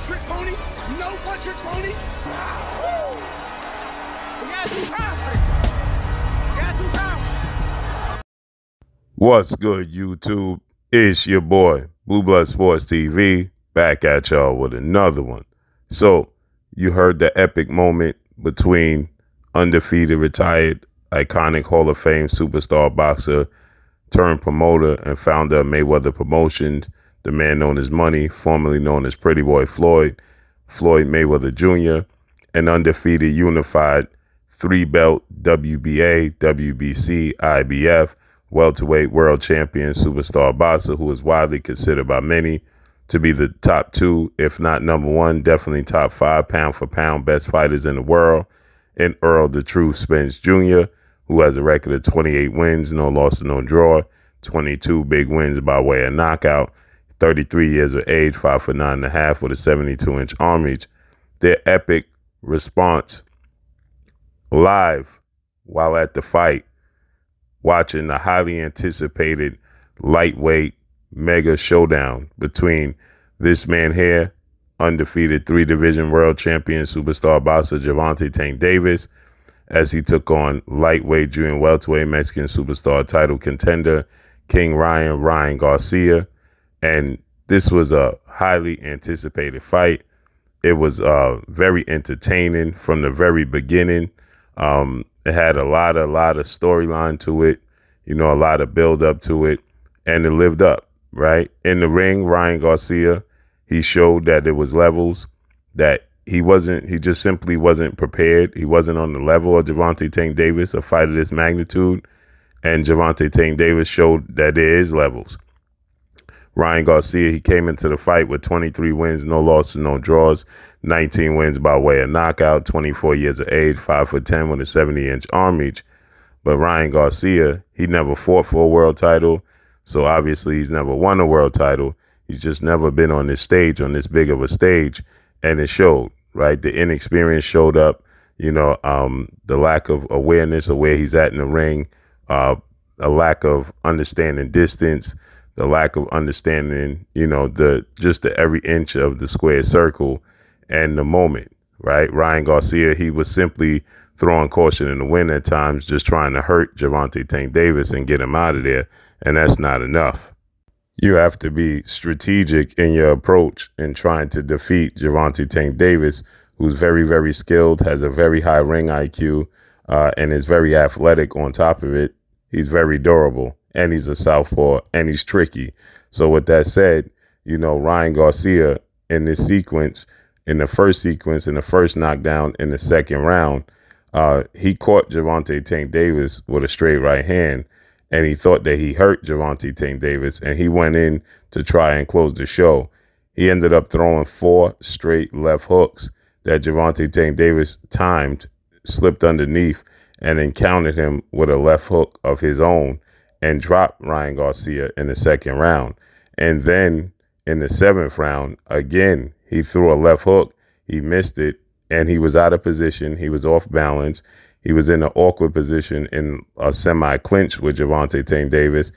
one-trick pony. No one-trick pony. We got 2 rounds. We got 2 rounds. What's good, YouTube? It's your boy, Blue Blood Sports TV, back at y'all with another one. So, you heard the epic moment between undefeated, retired, iconic Hall of Fame superstar boxer turned promoter and founder of Mayweather Promotions, the man known as Money, formerly known as Pretty Boy Floyd Mayweather Jr., an undefeated, unified 3-belt WBA, WBC, IBF, welterweight world champion superstar boxer who is widely considered by many to be the top 2, if not number 1, definitely top 5 pound for pound best fighters in the world, and Errol "The Truth" Spence Jr., who has a record of 28 wins, no loss, no draw, 22 big wins by way of knockout, 33 years of age, 5'9.5" with a 72-inch arm reach. Their epic response live while at the fight, watching the highly anticipated lightweight mega showdown between this man here, undefeated 3-division world champion superstar boxer Gervonta Tank Davis, as he took on lightweight junior welterweight Mexican superstar title contender King Ryan Garcia. And this was a highly anticipated fight. It was very entertaining from the very beginning. It had a lot of storyline to it, a lot of build up to it, and it lived up. Right in the ring, Ryan Garcia, he showed that it was levels, that he just simply wasn't prepared. He wasn't on the level of Gervonta Tank Davis, a fight of this magnitude. And Gervonta Tank Davis showed that there is levels. Ryan Garcia, he came into the fight with 23 wins, no losses, no draws, 19 wins by way of knockout, 24 years of age, 5'10" with a 70-inch arm reach. But Ryan Garcia, he never fought for a world title. So obviously he's never won a world title. He's just never been on this stage, on this big of a stage. And it showed, right? The inexperience showed up, the lack of awareness of where he's at in the ring, a lack of understanding distance, the lack of understanding, the every inch of the square circle and the moment, right? Ryan Garcia, he was simply throwing caution in the wind at times, just trying to hurt Gervonta Tank Davis and get him out of there. And that's not enough. You have to be strategic in your approach in trying to defeat Gervonta Tank Davis, who's very, very skilled, has a very high ring IQ, and is very athletic on top of it. He's very durable, and he's a southpaw, and he's tricky. So with that said, Ryan Garcia in this sequence, in the first knockdown in the second round, he caught Gervonta Tank Davis with a straight right hand, and he thought that he hurt Gervonta Tank Davis, and he went in to try and close the show. He ended up throwing 4 straight left hooks that Gervonta Tank Davis timed, slipped underneath, and encountered him with a left hook of his own and dropped Ryan Garcia in the second round. And then in the 7th round, again, he threw a left hook. He missed it, and he was out of position. He was off balance. He was in an awkward position in a semi-clinch with Gervonta Tank Davis,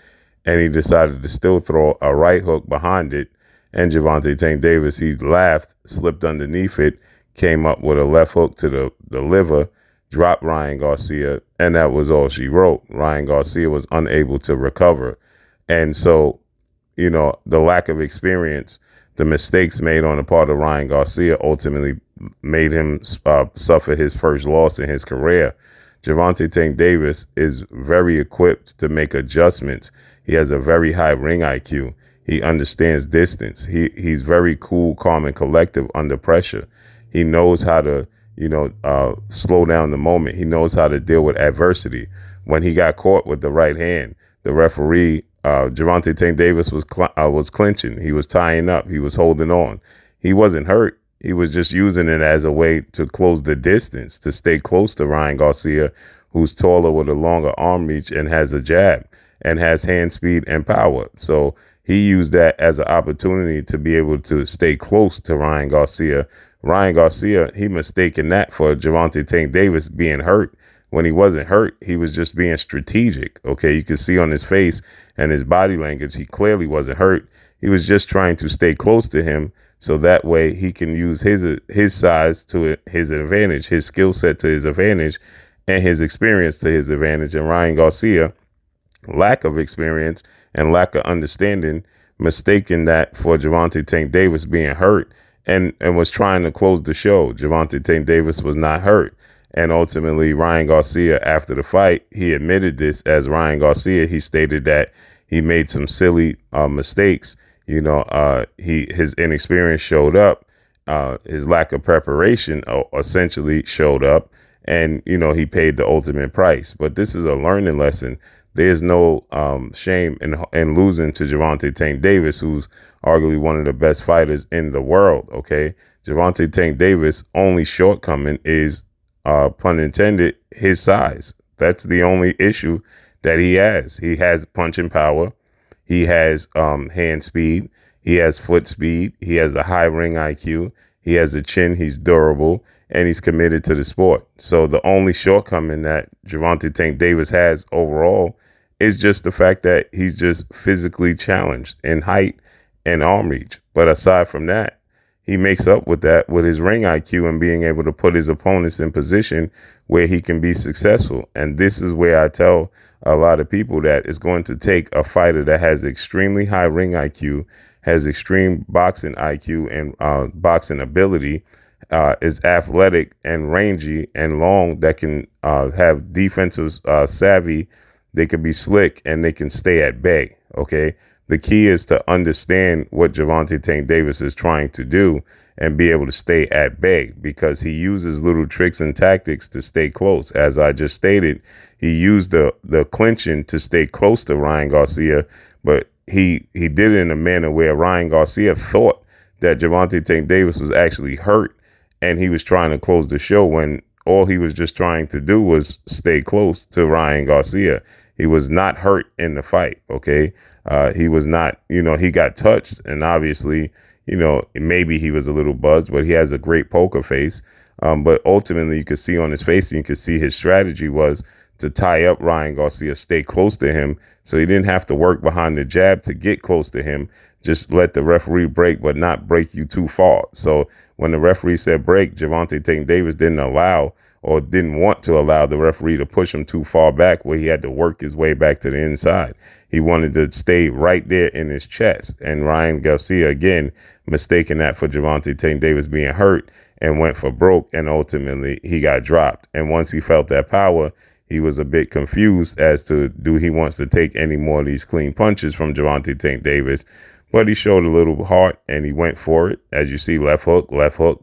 and he decided to still throw a right hook behind it. And Gervonta Tank Davis, he laughed, slipped underneath it, came up with a left hook to the liver, dropped Ryan Garcia, and that was all she wrote. Ryan Garcia was unable to recover. And so, the lack of experience, the mistakes made on the part of Ryan Garcia ultimately made him suffer his first loss in his career. Gervonta Tank Davis is very equipped to make adjustments. He has a very high ring IQ. He understands distance. He's very cool, calm, and collective under pressure. He knows how to, slow down the moment. He knows how to deal with adversity. When he got caught with the right hand, the referee, Gervonta Tank Davis was clinching. He was tying up. He was holding on. He wasn't hurt. He was just using it as a way to close the distance, to stay close to Ryan Garcia, who's taller with a longer arm reach and has a jab and has hand speed and power. So he used that as an opportunity to be able to stay close to Ryan Garcia. Ryan Garcia, he mistaken that for Gervonta Tank Davis being hurt. When he wasn't hurt, he was just being strategic. Okay, you can see on his face and his body language, he clearly wasn't hurt. He was just trying to stay close to him so that way he can use his size to his advantage, his skill set to his advantage, and his experience to his advantage. And Ryan Garcia, lack of experience and lack of understanding, mistaking that for Gervonta Tank Davis being hurt and was trying to close the show. Gervonta Tank Davis was not hurt. And ultimately, Ryan Garcia, after the fight, he admitted this as Ryan Garcia. He stated that he made some silly mistakes. His inexperience showed up. His lack of preparation essentially showed up. And, he paid the ultimate price. But this is a learning lesson. There's no shame in losing to Gervonta Tank Davis, who's arguably one of the best fighters in the world. OK, Gervonta Tank Davis' only shortcoming is, pun intended, his size. That's the only issue that he has. He has punching power. He has hand speed. He has foot speed. He has a high ring IQ. He has a chin. He's durable, and he's committed to the sport. So the only shortcoming that Gervonta Tank Davis has overall is just the fact that he's just physically challenged in height and arm reach. But aside from that, he makes up with that with his ring IQ and being able to put his opponents in position where he can be successful. And this is where I tell a lot of people that it's going to take a fighter that has extremely high ring IQ, has extreme boxing IQ and boxing ability, is athletic and rangy and long, that can have defensive savvy. They can be slick and they can stay at bay. OK, the key is to understand what Gervonta Tank Davis is trying to do and be able to stay at bay, because he uses little tricks and tactics to stay close. As I just stated, he used the clinching to stay close to Ryan Garcia, but he did it in a manner where Ryan Garcia thought that Gervonta Tank Davis was actually hurt and he was trying to close the show, when all he was just trying to do was stay close to Ryan Garcia. He was not hurt in the fight. OK, he was not, he got touched, and obviously, maybe he was a little buzzed, but he has a great poker face. But ultimately, you could see on his face, and you could see his strategy was to tie up Ryan Garcia, stay close to him, so he didn't have to work behind the jab to get close to him. Just let the referee break, but not break you too far. So when the referee said break, Gervonta Tank Davis didn't allow, or didn't want to allow, the referee to push him too far back where he had to work his way back to the inside. He wanted to stay right there in his chest. And Ryan Garcia, again, mistaking that for Gervonta Tank Davis being hurt, and went for broke, and ultimately he got dropped. And once he felt that power, he was a bit confused as to do he wants to take any more of these clean punches from Gervonta Tank Davis. But he showed a little heart and he went for it. As you see, left hook,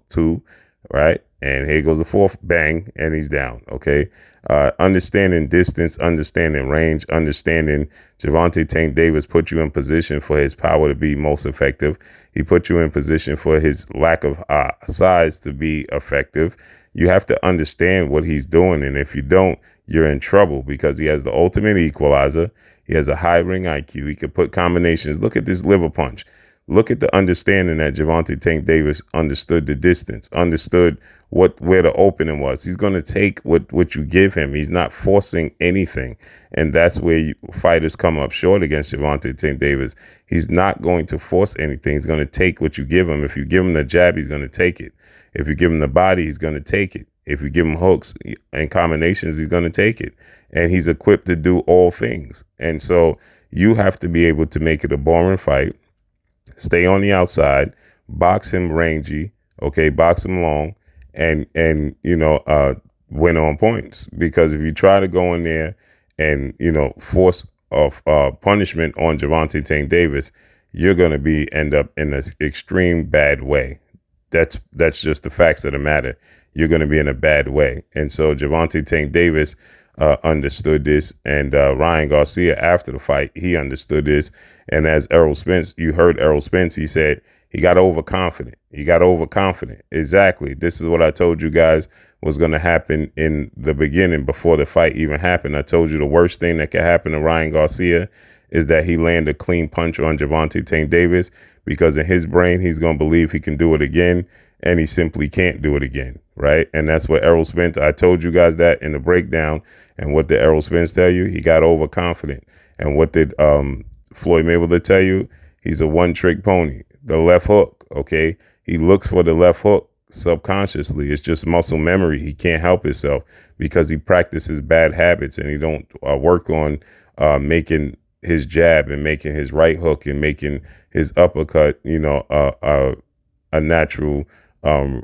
2, right? And here goes the fourth, bang, and he's down. OK, understanding distance, understanding range, understanding Gervonta Tank Davis put you in position for his power to be most effective. He put you in position for his lack of size to be effective. You have to understand what he's doing. And if you don't, you're in trouble, because he has the ultimate equalizer. He has a high ring IQ. He can put combinations. Look at this liver punch. Look at the understanding that Gervonta Tank Davis understood the distance, understood where the opening was. He's going to take what you give him. He's not forcing anything. And that's where fighters come up short against Gervonta Tank Davis. He's not going to force anything. He's going to take what you give him. If you give him the jab, he's going to take it. If you give him the body, he's going to take it. If you give him hooks and combinations, he's going to take it. And he's equipped to do all things. And so you have to be able to make it a boring fight. Stay on the outside, box him rangy, OK, box him long, and win on points. Because if you try to go in there and, force of punishment on Gervonta Tank Davis, you're going to end up in an extreme bad way. That's just the facts of the matter. You're going to be in a bad way. And so Gervonta Tank Davis understood this, and Ryan Garcia, after the fight, he understood this. And as Errol Spence, you heard Errol Spence, he said he got overconfident. Exactly. This is what I told you guys was going to happen in the beginning, before the fight even happened. I told you the worst thing that could happen to Ryan Garcia is that he land a clean punch on Gervonta Tank Davis, because in his brain, he's going to believe he can do it again, and he simply can't do it again, right? And that's what Errol Spence, I told you guys that in the breakdown. And what did Errol Spence tell you? He got overconfident. And what did Floyd Mayweather tell you? He's a one-trick pony. The left hook, okay? He looks for the left hook subconsciously. It's just muscle memory. He can't help himself because he practices bad habits and he don't work on making his jab and making his right hook and making his uppercut, a natural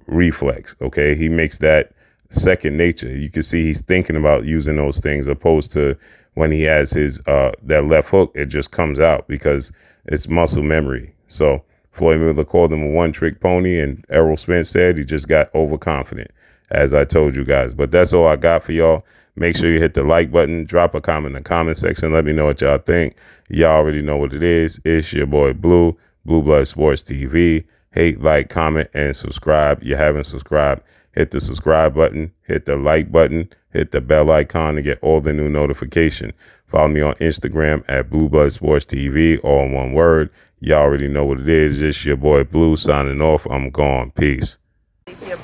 reflex. Okay, he makes that second nature. You can see he's thinking about using those things, opposed to when he has his that left hook, it just comes out because it's muscle memory. So Floyd Mayweather called him a one-trick pony, and Errol Spence said he just got overconfident, as I told you guys. But that's all I got for y'all. Make sure you hit the like button, drop a comment in the comment section. Let me know what y'all think. Y'all already know what it is. It's your boy Blue Blood Sports TV. Hate, like, comment, and subscribe. You haven't subscribed, hit the subscribe button, hit the like button, hit the bell icon to get all the new notification. Follow me on Instagram at Blue Blood Sports TV, all in one word. Y'all already know what it is. It's your boy Blue signing off. I'm gone. Peace. Garcia,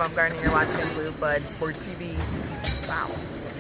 You're watching Blue Blood Sports TV. Wow.